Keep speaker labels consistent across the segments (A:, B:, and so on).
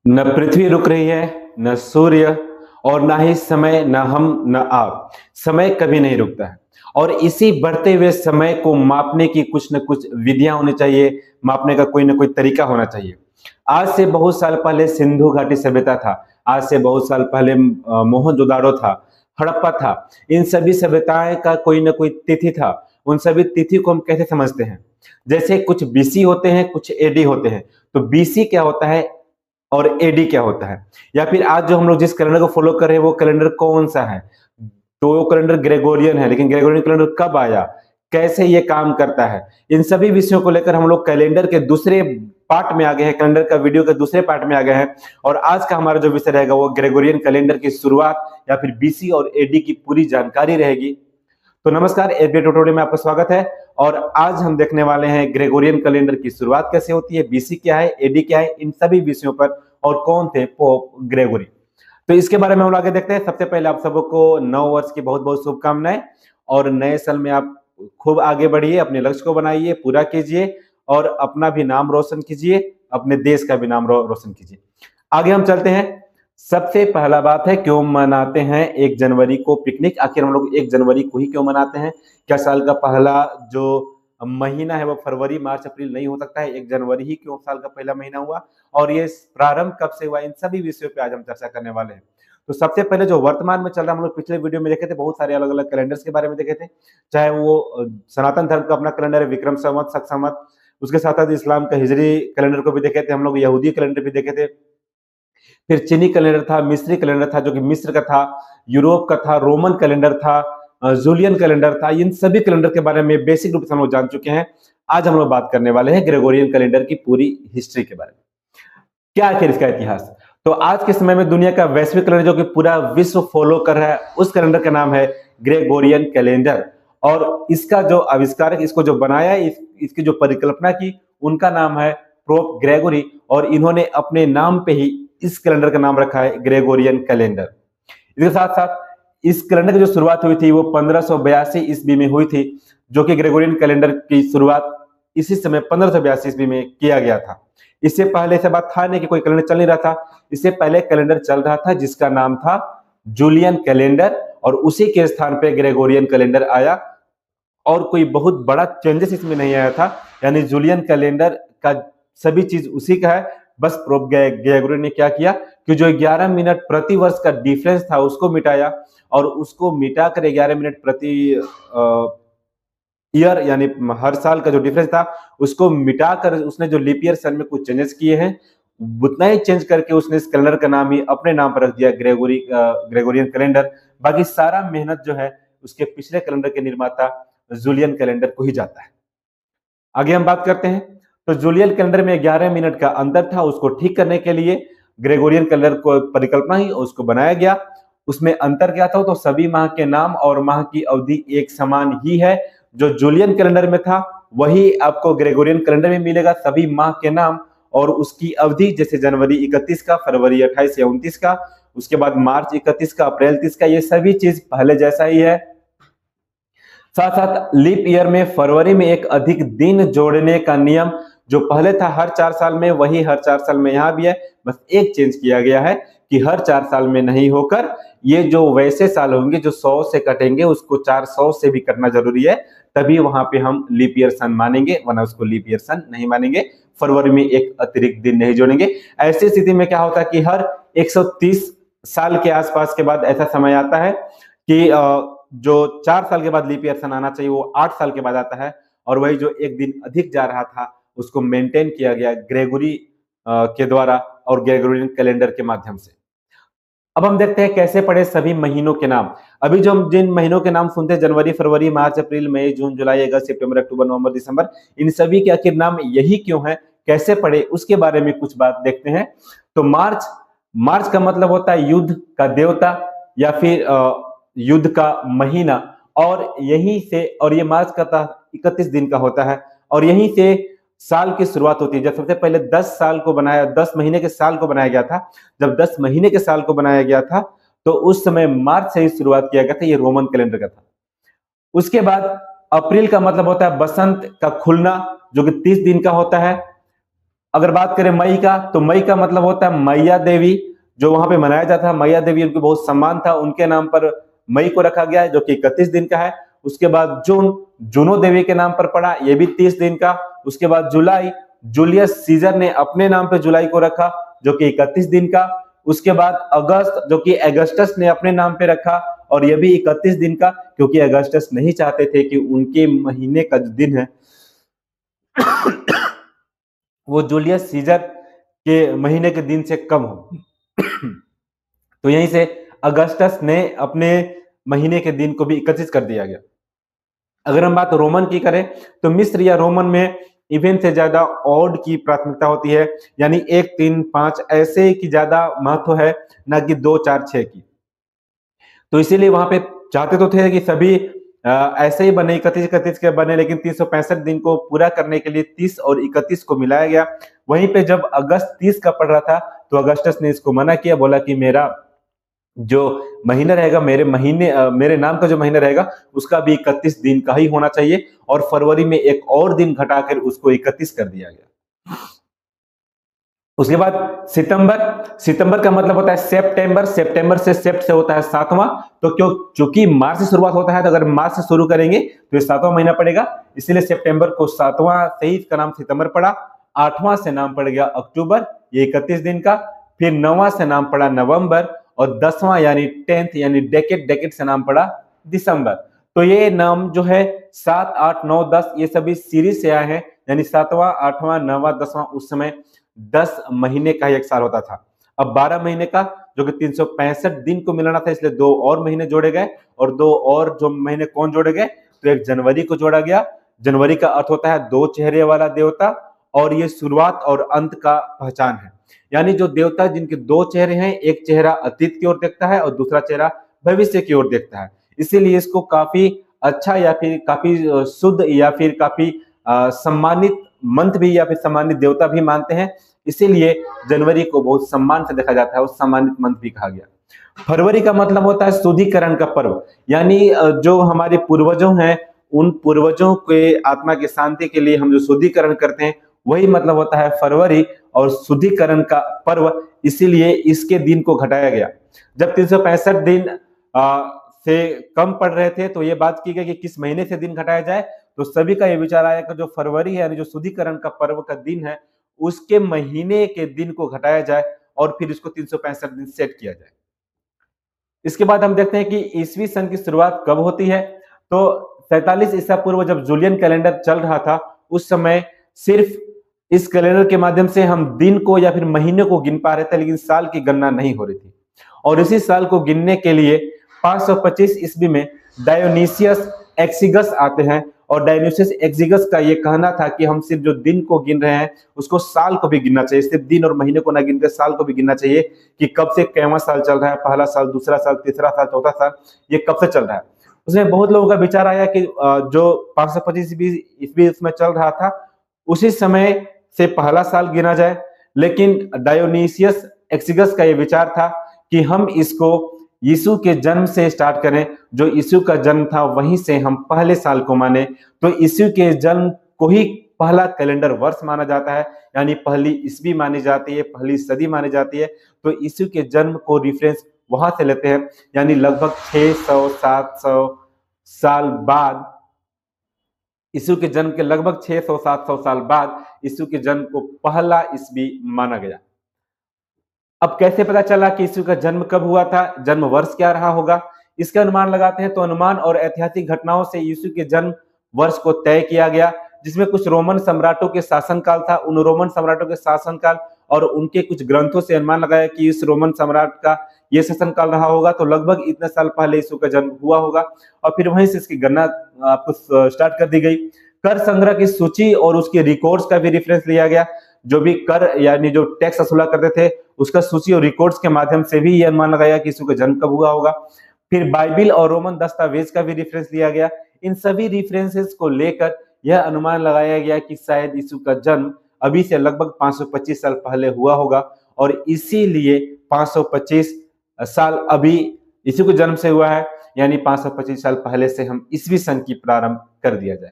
A: न पृथ्वी रुक रही है, न सूर्य और ना ही समय, न हम न आप। समय कभी नहीं रुकता है और इसी बढ़ते हुए समय को मापने की कुछ न कुछ विधियां होनी चाहिए, मापने का कोई न कोई तरीका होना चाहिए। आज से बहुत साल पहले सिंधु घाटी सभ्यता था। आज से बहुत साल पहले मोहनजोदाड़ो था, हड़प्पा था। इन सभी सभ्यताएं का कोई न कोई तिथि था। उन सभी तिथि को हम कैसे समझते हैं? जैसे कुछ बीसी होते हैं, कुछ एडी होते हैं। तो बीसी क्या होता है और एडी क्या होता है? या फिर आज जो हम लोग जिस कैलेंडर को फॉलो कर रहे हैं वो कैलेंडर कौन सा है? तो वो कैलेंडर ग्रेगोरियन है, लेकिन ग्रेगोरियन कैलेंडर कब आया, कैसे ये काम करता है, इन सभी विषयों को लेकर हम लोग कैलेंडर के दूसरे पार्ट में आ गए हैं, कैलेंडर का वीडियो के दूसरे पार्ट में आ गए हैं। और आज का हमारा जो विषय रहेगा वो ग्रेगोरियन कैलेंडर की शुरुआत या फिर बीसी और एडी की पूरी जानकारी रहेगी। तो नमस्कार, एसबी ट्यूटोरियल में आपका स्वागत है। और आज हम देखने वाले हैं ग्रेगोरियन कैलेंडर की शुरुआत कैसे होती है, बीसी क्या है, एडी क्या है, इन सभी विषयों पर, और कौन थे पोप ग्रेगोरी। तो इसके बारे में हम आगे देखते हैं। सबसे पहले आप सबको नव वर्ष की बहुत बहुत शुभकामनाएं। और नए साल में आप खूब आगे बढ़िए, अपने लक्ष्य को बनाइए, पूरा कीजिए और अपना भी नाम रोशन कीजिए, अपने देश का भी नाम रोशन कीजिए। आगे हम चलते हैं। सबसे पहला बात है, क्यों मनाते हैं 1 जनवरी को पिकनिक? आखिर हम लोग 1 जनवरी को ही क्यों मनाते हैं? क्या साल का पहला जो महीना है वो फरवरी, मार्च, अप्रैल नहीं हो सकता है? 1 जनवरी ही क्यों साल का पहला महीना हुआ और ये प्रारंभ कब से हुआ? इन सभी विषयों पे आज हम चर्चा करने वाले हैं। तो सबसे पहले जो वर्तमान में चल रहा है, हम लोग पिछले वीडियो में देखे थे, बहुत सारे अलग अलग कैलेंडर्स के बारे में देखे थे। चाहे वो सनातन धर्म का अपना कैलेंडर है, विक्रम संवत, शक संवत, उसके साथ साथ इस्लाम का हिजरी कैलेंडर को भी देखे थे हम लोग, यहूदी कैलेंडर भी देखे थे। फिर चीनी कैलेंडर था, मिस्री कैलेंडर था जो कि मिस्र का था, यूरोप का था, रोमन कैलेंडर था, जूलियन कैलेंडर था। इन सभी कैलेंडर के बारे में बेसिक रूप से हम लोग जान चुके हैं। आज हम लोग बात करने वाले हैं ग्रेगोरियन कैलेंडर की पूरी हिस्ट्री के बारे में। क्या आखिर इसका इतिहास? तो आज के समय में दुनिया का वैश्विक कैलेंडर जो कि पूरा विश्व फॉलो कर रहा है, उस कैलेंडर का नाम है ग्रेगोरियन कैलेंडर। और इसका जो आविष्कारक, इसको जो बनाया, इसकी जो परिकल्पना की, उनका नाम है पोप ग्रेगोरी। और इन्होंने अपने नाम पे ही इस कैलेंडर का नाम रखा है ग्रेगोरियन कैलेंडर। इसके साथ साथ इस कैलेंडर की जो शुरुआत हुई थी वो 1582 ईस्वी में हुई थी, जो कि ग्रेगोरियन कैलेंडर की शुरुआत इसी समय 1582 ईस्वी में किया गया था। इससे पहले ऐसा बात था नहीं कि कोई कैलेंडर चल नहीं रहा था। इससे पहले कैलेंडर चल रहा था जिसका नाम था जूलियन कैलेंडर, और उसी के स्थान पे ग्रेगोरियन कैलेंडर आया। और कोई बहुत बड़ा चेंजेस इसमें नहीं आया था, यानी जूलियन कैलेंडर का सभी चीज उसी का है। बस पोप ग्रेगोरी ने क्या किया कि जो 11 मिनट प्रति वर्ष का डिफरेंस था उसको मिटाया, और उसको मिटाकर 11 मिनट प्रति ईयर, यानी हर साल का जो डिफरेंस था उसको मिटाकर उसने जो लीप ईयर सन में कुछ चेंजेस किए हैं, उतना ही चेंज करके उसने इस कैलेंडर का नाम ही अपने नाम पर रख दिया, ग्रेगोरियन कैलेंडर। बाकी सारा मेहनत जो है उसके पिछले कैलेंडर के निर्माता जूलियन कैलेंडर को ही जाता है। आगे हम बात करते हैं। तो जूलियन कैलेंडर में 11 मिनट का अंतर था, उसको ठीक करने के लिए ग्रेगोरियन कैलेंडर को परिकल्पना ही उसको बनाया गया। उसमें अंतर क्या था? तो सभी माह के नाम और माह की अवधि एक समान ही है। जो जूलियन कैलेंडर में था वही आपको ग्रेगोरियन कैलेंडर में मिलेगा। सभी माह के नाम और उसकी अवधि, जैसे जनवरी 31 का, फरवरी 28 या 29 का, उसके बाद मार्च 31 का, अप्रैल 30 का, ये सभी चीज पहले जैसा ही है। साथ साथ लीप ईयर में फरवरी में एक अधिक दिन जोड़ने का नियम जो पहले था हर 4 साल में, वही हर 4 साल में यहाँ भी है। बस एक चेंज किया गया है कि हर 4 साल में नहीं होकर ये जो वैसे साल होंगे जो 100 से कटेंगे उसको 400 से भी करना जरूरी है, तभी वहां पे हम लीप ईयर सन मानेंगे, वरना उसको लीप ईयर सन नहीं मानेंगे। फरवरी में एक अतिरिक्त दिन नहीं जोड़ेंगे। ऐसी स्थिति में क्या होता है कि हर 130 साल के आसपास के बाद ऐसा समय आता है कि जो 4 साल के बाद लीप ईयर सन आना चाहिए वो 8 साल के बाद आता है। और वही जो एक दिन अधिक जा रहा था उसको मेंटेन किया गया ग्रेगोरी के द्वारा और ग्रेगोरियन कैलेंडर के माध्यम से। अब हम देखते हैं कैसे पढ़े सभी महीनों के नाम। अभी जो हम जिन महीनों के नाम सुनते हैं, जनवरी, फरवरी, मार्च, अप्रैल, मई, जून, जुलाई, अगस्त, सितंबर, अक्टूबर, नवंबर, दिसंबर, इन सभी के आखिर नाम यही क्यों है, कैसे पढ़े, उसके बारे में कुछ बात देखते हैं। तो मार्च, मार्च का मतलब होता है युद्ध का देवता या फिर युद्ध का महीना। और यहीं से, और ये मार्च का 31 दिन का होता है, और यहीं से साल की शुरुआत होती है। जब सबसे पहले 10 साल को बनाया, 10 महीने के साल को बनाया गया था, जब 10 महीने के साल को बनाया गया था तो उस समय मार्च से ही शुरुआत किया गया था, ये रोमन कैलेंडर का था। उसके बाद अप्रैल का मतलब होता है बसंत का खुलना, जो कि 30 दिन का होता है। अगर बात करें मई का, तो मई का मतलब होता है मैया देवी, जो वहां पे मनाया जाता है। मैया देवी, उनको बहुत सम्मान था, उनके नाम पर मई को रखा गया है, जो कि 31 दिन का है। उसके बाद जून, जूनो देवी के नाम पर पड़ा, ये भी 30 दिन का। उसके बाद जुलाई, जूलियस सीजर ने अपने नाम पे जुलाई को रखा, जो कि 31 दिन का। उसके बाद अगस्त, जो कि अगस्टस ने अपने नाम पे रखा, और यह भी 31 दिन का, क्योंकि अगस्टस नहीं चाहते थे कि उनके महीने का जो दिन है वो जूलियस सीजर के महीने के दिन से कम हो। तो यहीं से अगस्टस ने अपने महीने के दिन को भी 31 कर दिया गया। अगर हम बात रोमन की करें, तो मिस्र या रोमन में इवेंट से ज्यादा ऑड की प्राथमिकता होती है, यानी 1, 3, 5 ऐसे की ज्यादा महत्व है, ना कि 2, 4, 6 की। तो इसीलिए वहां पे चाहते तो थे कि सभी ऐसे ही बने, 31-31 के बने, लेकिन 365 दिन को पूरा करने के लिए 30 और 31 को मिलाया गया। वहीं पे जब अगस्त 30 का पड़ रहा था, तो अगस्टस ने इसको मना किया, बोला कि मेरा जो महीना रहेगा, मेरे नाम का जो महीना रहेगा, उसका भी 31 दिन का ही होना चाहिए, और फरवरी में एक और दिन घटाकर उसको 31 कर दिया गया। उसके बाद सितंबर, सितंबर का मतलब होता है सेप्टेम्बर, सेप्टेम्बर से सेप्ट से होता है 7वां। तो चूंकि मार्च से शुरुआत होता है, तो अगर मार्च से शुरू करेंगे तो ये 7वां महीना पड़ेगा, इसीलिए सितंबर को 7वां से ही इसका नाम सितंबर पड़ा। 8वां से नाम पड़ गया अक्टूबर, ये 31 दिन का। फिर 9वां से नाम पड़ा नवंबर, और 10वां यानी 10th यानी डेकेड, डेकेड से नाम पड़ा दिसंबर। तो ये नाम जो है 7, 8, 9, 10 ये सभी सीरीज से आए हैं, यानी 7वां, 8वां, 9वां, 10वां उस समय 10 महीने का एक साल होता था। अब 12 महीने का, जो कि 365 दिन को मिलाना था, इसलिए 2 और महीने जोड़े गए, और 2 और जो महीने कौन जोड़े गए, तो एक जनवरी को जोड़ा गया। जनवरी का अर्थ होता है 2 चेहरे वाला देवता, और ये शुरुआत और अंत का पहचान है। यानी जो देवता जिनके 2 चेहरे हैं, एक चेहरा अतीत की ओर देखता है और दूसरा चेहरा भविष्य की ओर देखता है, इसीलिए इसको काफी अच्छा या फिर काफी शुद्ध या फिर काफी सम्मानित मंत्र भी या फिर सम्मानित देवता भी मानते हैं, इसीलिए जनवरी को बहुत सम्मान से देखा जाता है, उस सम्मानित मंत्र भी कहा गया। फरवरी का मतलब होता है शुद्धिकरण का पर्व, यानी जो हमारे पूर्वजों हैं, उन पूर्वजों के आत्मा की शांति के लिए हम जो शुद्धिकरण करते हैं, वही मतलब होता है फरवरी और शुद्धिकरण का पर्व, इसीलिए इसके दिन को घटाया गया। जब 365 दिन से कम पड़ रहे थे, तो ये बात की गई कि किस महीने से दिन घटाया जाए, तो सभी का ये विचार आया कि जो फरवरी है, यानी जो शुद्धिकरण का पर्व का दिन है, उसके महीने के दिन को घटाया जाए और फिर इसको 365 दिन सेट किया जाए। इसके बाद हम देखते हैं कि ईसवी सन की शुरुआत कब होती है। तो 47 ईसा पूर्व जब जूलियन कैलेंडर चल रहा था, उस समय सिर्फ इस कैलेंडर के माध्यम से हम दिन को या फिर महीने को गिन पा रहे थे, लेकिन साल की गणना नहीं हो रही थी। और इसी साल को गिनने के लिए 525 ईस्वी में डायोनीसियस एक्सिगस आते हैं, और डायोनीसियस एक्सिगस का ये कहना था कि हम सिर्फ जो दिन को गिन रहे हैं, उसको साल को भी गिनना चाहिए, सिर्फ दिन और महीने को ना गिनकर साल को भी गिनना चाहिए, कि कब से कैवां साल चल रहा है, पहला साल, दूसरा साल, तीसरा साल, चौथा साल, ये कब से चल रहा है। उसमें बहुत लोगों का विचार आया कि जो 525 ईस्वी इसमें चल रहा था, उसी समय से पहला साल गिना जाए, लेकिन डायोनीसियस एक्सिगस का ये विचार था कि हम इसको यीशु के जन्म से स्टार्ट करें, जो यीशु का जन्म था वहीं से हम पहले साल को माने। तो यीशु के जन्म को ही पहला कैलेंडर वर्ष माना जाता है, यानी पहली ईस्वी मानी जाती है, पहली सदी मानी जाती है। तो यीशु के जन्म को रिफरेंस वहां से लेते हैं, यानी लगभग 600-700 साल बाद, यीशु के जन्म के लगभग 600-700 साल बाद यीशु के जन्म को पहला ईस्वी माना गया। अब कैसे पता चला कि यीशु का जन्म कब हुआ था, जन्म वर्ष क्या रहा होगा, इसका अनुमान लगाते हैं। तो अनुमान और ऐतिहासिक घटनाओं से यीशु के जन्म वर्ष को तय किया गया, जिसमें कुछ रोमन सम्राटों के शासनकाल था। उन रोमन सम्राटों के शासनकाल और उनके कुछ ग्रंथों से अनुमान लगाया कि इस रोमन सम्राट का ये शासनकाल रहा होगा, तो लगभग इतने साल पहले यीशु का जन्म हुआ होगा, और फिर वहीं से इसकी गणना आपको स्टार्ट कर दी गई। कर संग्रह की सूची और उसके रिकॉर्ड्स का भी रेफरेंस लिया गया, जो भी कर यानी जो टैक्स वसूला करते थे, उसका सूची और रिकॉर्ड्स के माध्यम से भी यह अनुमान लगाया कि यीशु का जन्म कब हुआ होगा। फिर बाइबिल और रोमन दस्तावेज का भी रेफरेंस लिया गया। इन सभी रेफरेंसेस को लेकर यह अनुमान लगाया गया कि शायद यीशु का जन्म अभी से लगभग 525 साल पहले हुआ होगा, और इसीलिए 525 साल अभी यीशु के जन्म से हुआ है, यानी 525 साल पहले से हम ईसवी सन की प्रारंभ कर दिया जाए।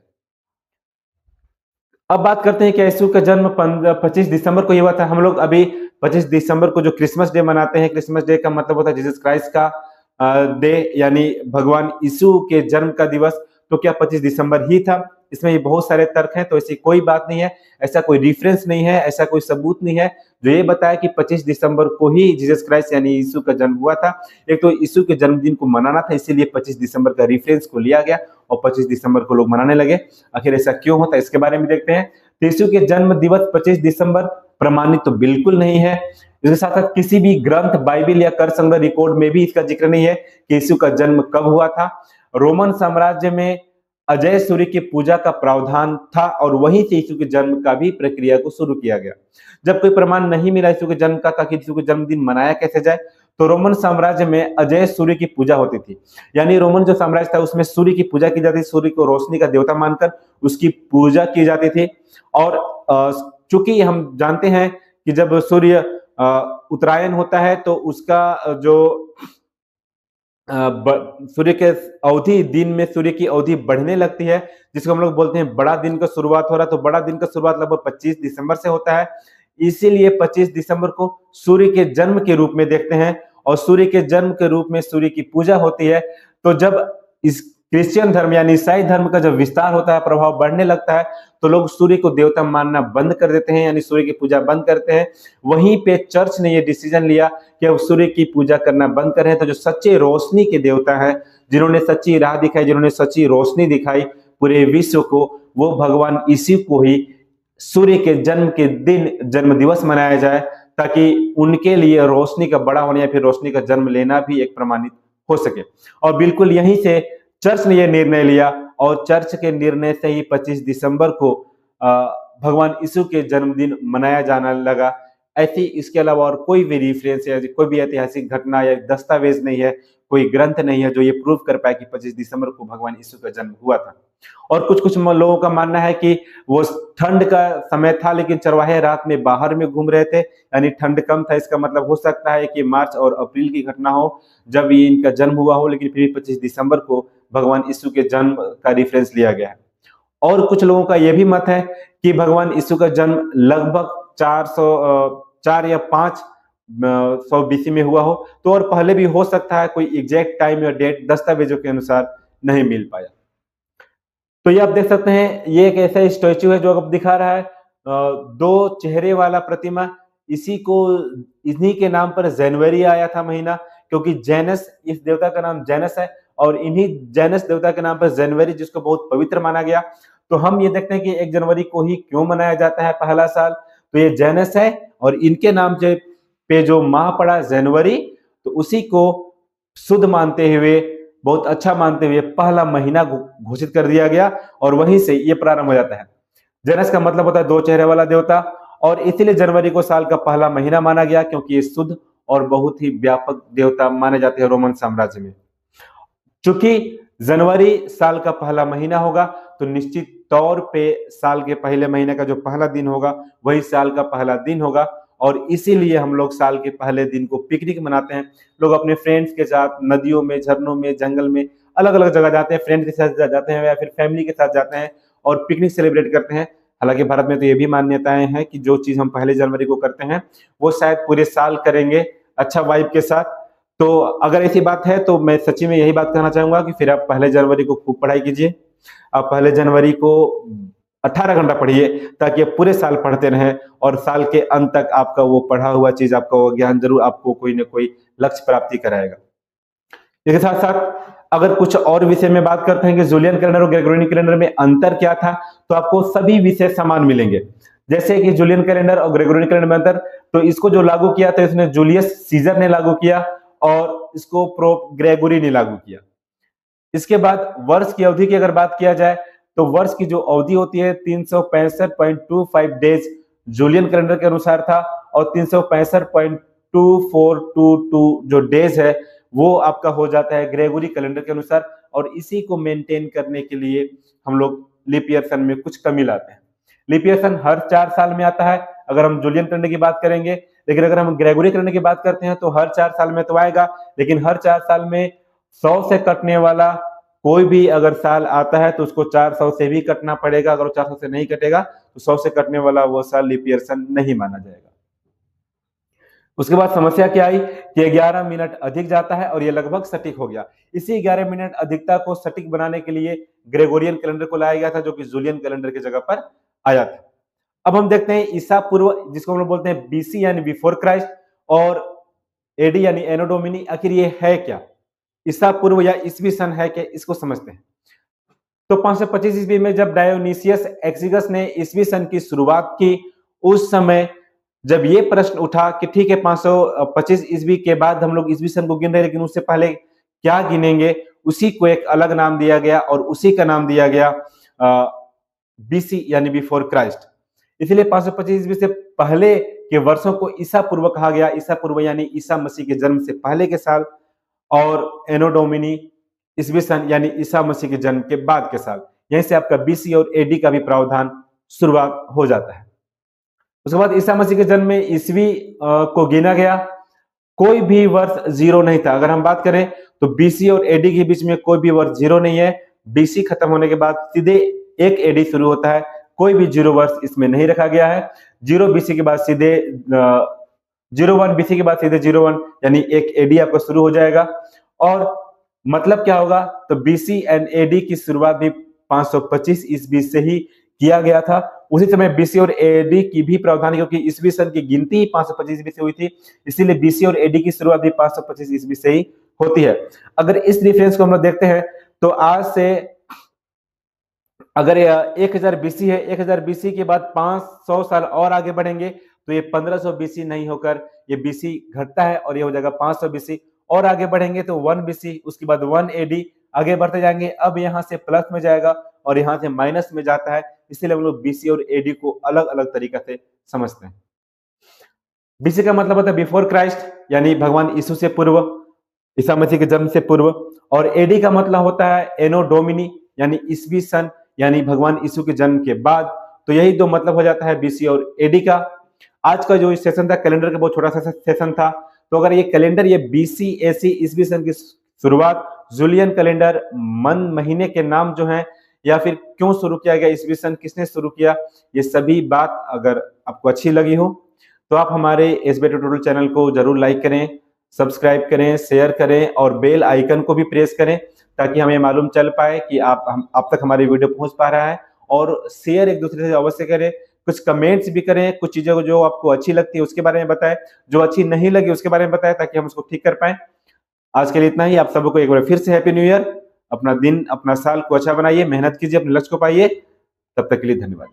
A: अब बात करते हैं कि यीशु का जन्म 25 दिसंबर को ही हुआ था। हम लोग अभी 25 दिसंबर को जो क्रिसमस डे मनाते हैं, क्रिसमस डे का मतलब होता है जीसस क्राइस्ट का डे, यानी भगवान यीशु के जन्म का दिवस। तो क्या 25 दिसंबर ही था? इसमें ये बहुत सारे तर्क हैं, तो ऐसी कोई बात नहीं है, ऐसा कोई रेफरेंस नहीं है, ऐसा कोई सबूत नहीं है जो ये बताया कि 25 दिसंबर को ही जीसस क्राइस्ट यानी यीशु का जन्म हुआ था। एक तो यीशु के जन्मदिन को मनाना था, इसीलिए 25 दिसंबर का रेफरेंस को लिया गया और 25 दिसंबर को लोग मनाने लगे। आखिर ऐसा क्यों होता है, इसके बारे में देखते हैं। तो यीशु के जन्म दिवस 25 दिसंबर प्रमाणित तो बिल्कुल नहीं है। इसके साथ साथ किसी भी ग्रंथ, बाइबिल या कर संग्रह रिकॉर्ड में भी इसका जिक्र नहीं है कि यीशु का जन्म कब हुआ था। रोमन साम्राज्य में अजय सूर्य की पूजा का प्रावधान था और वहीं से यीशु के जन्म का भी प्रक्रिया को शुरू किया गया। जब कोई प्रमाण नहीं मिला यीशु के जन्म का, ताकि यीशु के जन्मदिन मनाया कैसे जाए, तो रोमन साम्राज्य में अजय सूर्य की पूजा होती थी। यानी रोमन जो साम्राज्य था उसमें सूर्य की पूजा की जाती थी, सूर्य को रोशनी का देवता मानकर उसकी पूजा की जाती थी। और चूंकि हम जानते हैं कि जब सूर्य उत्तरायण होता है तो उसका जो सूर्य के अवधि, दिन में सूर्य की अवधि बढ़ने लगती है, जिसको हम लोग बोलते हैं बड़ा दिन का शुरुआत हो रहा है। तो बड़ा दिन का शुरुआत लगभग 25 दिसंबर से होता है। इसीलिए 25 दिसंबर को सूर्य के जन्म के रूप में देखते हैं और सूर्य के जन्म के रूप में सूर्य की पूजा होती है। तो जब इस क्रिश्चियन धर्म यानी ईसाई धर्म का जब विस्तार होता है, प्रभाव बढ़ने लगता है, तो लोग सूर्य को देवता मानना बंद कर देते हैं, यानी सूर्य की पूजा बंद करते हैं। वहीं पे चर्च ने ये डिसीजन लिया कि अब सूर्य की पूजा करना बंद करें। तो जो सच्चे रोशनी के देवता है, जिन्होंने सच्ची राह दिखाई, जिन्होंने सच्ची रोशनी दिखाई पूरे विश्व को, वो भगवान यीशु को ही सूर्य के जन्म के दिन जन्म दिवस मनाया जाए, ताकि उनके लिए रोशनी का बड़ा होने या फिर रोशनी का जन्म लेना भी एक प्रमाणित हो सके। और बिल्कुल यहीं से चर्च ने यह निर्णय लिया और चर्च के निर्णय से ही 25 दिसंबर को भगवान यीशु के जन्मदिन मनाया जाने लगा। ऐसी इसके अलावा और कोई भी रेफरेंस या कोई भी ऐतिहासिक घटना या दस्तावेज नहीं है, कोई ग्रंथ नहीं है जो ये प्रूव कर पाए कि 25 दिसंबर को भगवान यीशु का जन्म हुआ था। और कुछ कुछ लोगों का मानना है कि वो ठंड का समय था, लेकिन चरवाहे रात में बाहर में घूम रहे थे, यानी ठंड कम था। इसका मतलब हो सकता है कि मार्च और अप्रैल की घटना हो जब ये इनका जन्म हुआ हो, लेकिन फिर 25 दिसंबर को भगवान यीशु के जन्म का रेफरेंस लिया गया है। और कुछ लोगों का यह भी मत है कि भगवान यीशु का जन्म लगभग 4 या 500 बीसी में हुआ हो, तो और पहले भी हो सकता है, कोई एग्जैक्ट टाइम या डेट दस्तावेजों के अनुसार नहीं मिल पाया। तो ये आप देख सकते हैं, ये एक ऐसा स्टैचू है जो अब दिखा रहा है 2 चेहरे वाला प्रतिमा। इन्हीं के नाम पर जनवरी आया था महीना, क्योंकि जैनस, इस देवता का नाम जैनस है और इन्हीं जैनस देवता के नाम पर जनवरी, जिसको बहुत पवित्र माना गया। तो हम ये देखते हैं कि 1 जनवरी को ही क्यों मनाया जाता है पहला साल, तो ये जैनस है और इनके नाम पे जो माह पड़ा जनवरी, तो उसी को शुद्ध मानते हुए, बहुत अच्छा मानते हुए पहला महीना घोषित कर दिया गया और वहीं से ये प्रारंभ हो जाता है। जैनस का मतलब होता है 2 चेहरे वाला देवता, और इसीलिए जनवरी को साल का पहला महीना माना गया, क्योंकि ये शुद्ध और बहुत ही व्यापक देवता माने जाते हैं रोमन साम्राज्य में। चूंकि जनवरी साल का पहला महीना होगा, तो निश्चित तौर पे साल के पहले महीने का जो पहला दिन होगा वही साल का पहला दिन होगा। और इसीलिए हम लोग साल के पहले दिन को पिकनिक मनाते हैं। लोग अपने फ्रेंड्स के साथ नदियों में, झरनों में, जंगल में, अलग अलग जगह जाते हैं, फ्रेंड के साथ जाते हैं या फिर फैमिली के साथ जाते हैं और पिकनिक सेलिब्रेट करते हैं। हालांकि भारत में तो ये भी मान्यताएं हैं कि जो चीज हम पहले जनवरी को करते हैं वो शायद पूरे साल करेंगे अच्छा वाइब के साथ। तो अगर ऐसी बात है तो मैं सच्ची में यही बात कहना चाहूंगा कि फिर आप पहले जनवरी को खूब पढ़ाई कीजिए। आप पहले जनवरी को 18 घंटा पढ़िए, ताकि आप पूरे साल पढ़ते रहें और साल के अंत तक आपका वो पढ़ा हुआ चीज, आपका वो ज्ञान जरूर आपको कोई ना कोई लक्ष्य प्राप्ति कराएगा। इसके साथ साथ अगर कुछ और विषय में बात करते हैं कि जूलियन कैलेंडर और ग्रेगोरियन कैलेंडर में अंतर क्या था, तो आपको सभी विषय समान मिलेंगे। जैसे कि जूलियन कैलेंडर और ग्रेगोरियन कैलेंडर में अंतर, तो इसको जो लागू किया था इसने जूलियस सीजर ने लागू किया और इसको पोप ग्रेगोरी ने लागू किया। इसके बाद वर्ष की अवधि की अगर बात किया जाए, तो वर्ष की जो अवधि होती है 365.25 डेज जूलियन कैलेंडर के अनुसार था और 365.2422 जो डेज है वो आपका हो जाता है ग्रेगोरी कैलेंडर के अनुसार। और इसी को मेंटेन करने के लिए हम लोग लीप ईयर सन में कुछ कमी लाते हैं। लीप ईयर सन हर 4 साल में आता है अगर हम जूलियन कैलेंडर की बात करेंगे, लेकिन अगर हम ग्रेगोरी कैलेंडर की बात करते हैं तो हर 4 साल में तो आएगा, लेकिन हर 4 साल में 100 से कटने वाला कोई भी अगर साल आता है तो उसको 400 से भी कटना पड़ेगा। अगर वो 400 से नहीं कटेगा तो 100 से कटने वाला वो साल लीप ईयर सन नहीं माना जाएगा। उसके बाद समस्या क्या आई कि 11 मिनट अधिक जाता है और ये लगभग सटीक हो गया। इसी 11 मिनट अधिकता को सटीक बनाने के लिए ग्रेगोरियन कैलेंडर को लाया गया था, जो कि जूलियन कैलेंडर की जगह पर आया था। अब हम देखते हैं ईसा पूर्व, जिसको हम लोग बोलते हैं बीसी यानी बिफोर क्राइस्ट, और एडी यानी एनो डोमिनी। आखिर ये है क्या? ईसा पूर्व या ईसवी सन है क्या, इसको समझते हैं। तो 525 ईस्वी में जब डायोनीसियस एक्जिगस ने ईसवी सन की शुरुआत की, उस समय जब ये प्रश्न उठा कि ठीक है 525 ईस्वी के बाद हम लोग ईसवी सन को गिन रहे हैं, लेकिन उससे पहले क्या गिनेंगे, उसी को एक अलग नाम दिया गया और उसी का नाम दिया गया बीसी यानी बिफोर क्राइस्ट। इसलिए 525 ईस्वी से पहले के वर्षों को ईसा पूर्व कहा गया। ईसा पूर्व यानी ईसा मसीह के जन्म से पहले के साल, और एनो डोमिनी ईसवी सन यानी ईसा मसीह के जन्म के बाद के साल। यहीं से आपका बीसी और एडी का भी प्रावधान शुरुआत हो जाता है। उसके बाद ईसा मसीह के जन्म में ईस्वी को गिना गया, कोई भी वर्ष जीरो नहीं था। अगर हम बात करें तो बीसी और एडी के बीच में कोई भी वर्ष जीरो नहीं है। बीसी खत्म होने के बाद सीधे एक एडी शुरू होता है, कोई भी जीरो वर्ष इसमें नहीं रखा गया है। 0 बीसी के बाद सीधे 01 बीसी के बाद सीधे 01 यानी एक एडी आपका शुरू हो जाएगा। और मतलब क्या होगा, तो बीसी एंड एडी की शुरुआत भी 525 ईस्वी से ही किया गया था। उसी समय बीसी और एडी की भी प्रावधान, क्योंकि ईस्वी सन की गिनती ही 525 ईस्वी से हुई थी, इसीलिए बीसी और एडी की शुरुआत भी 525 ईस्वी से ही होती है। अगर इस रेफरेंस को हम लोग देखते हैं तो आज से अगर 1000 बीसी है, 1000 बीसी के बाद 500 साल और आगे बढ़ेंगे तो ये 1500 बीसी नहीं होकर ये बीसी घटता है और ये हो जाएगा 500 बीसी। और आगे बढ़ेंगे तो 1 बीसी, उसके बाद 1 एडी, आगे बढ़ते जाएंगे। अब यहाँ से प्लस में जाएगा और यहाँ से माइनस में जाता है, इसीलिए हम लोग बीसी और एडी को अलग अलग तरीका से समझते हैं। बीसी का मतलब होता है बिफोर क्राइस्ट यानी भगवान यीशु से पूर्व, ईसा मसीह के जन्म से पूर्व। और एडी का मतलब होता है एनो डोमिनी यानी ईसवी सन यानी भगवान यीशु के जन्म के बाद। तो यही दो मतलब हो जाता है बीसी और एडी का। आज का जो सेशन था कैलेंडर का बहुत छोटा सा सेशन था, तो अगर ये कैलेंडर ये बीसी एसी ईसवी सन की शुरुआत, जूलियन कैलेंडर, महीने के नाम जो हैं, या फिर क्यों शुरू किया गया ईसवी सन, किसने शुरू किया, ये सभी बात अगर आपको अच्छी लगी हो तो आप हमारे एसबी ट्यूटोरियल चैनल को जरूर लाइक करें, सब्सक्राइब करें, शेयर करें और बेल आइकन को भी प्रेस करें, ताकि हमें मालूम चल पाए कि आप तक हमारी वीडियो पहुंच पा रहा है। और शेयर एक दूसरे से अवश्य करें, कुछ कमेंट्स भी करें, कुछ चीजें को जो आपको अच्छी लगती है उसके बारे में बताएं, जो अच्छी नहीं लगी उसके बारे में बताएं, ताकि हम उसको ठीक कर पाए। आज के लिए इतना ही। आप सबको एक बार फिर से हैप्पी न्यू ईयर। अपना दिन, अपना साल को अच्छा बनाइए, मेहनत कीजिए, अपने लक्ष्य को पाइए। तब तक के लिए धन्यवाद।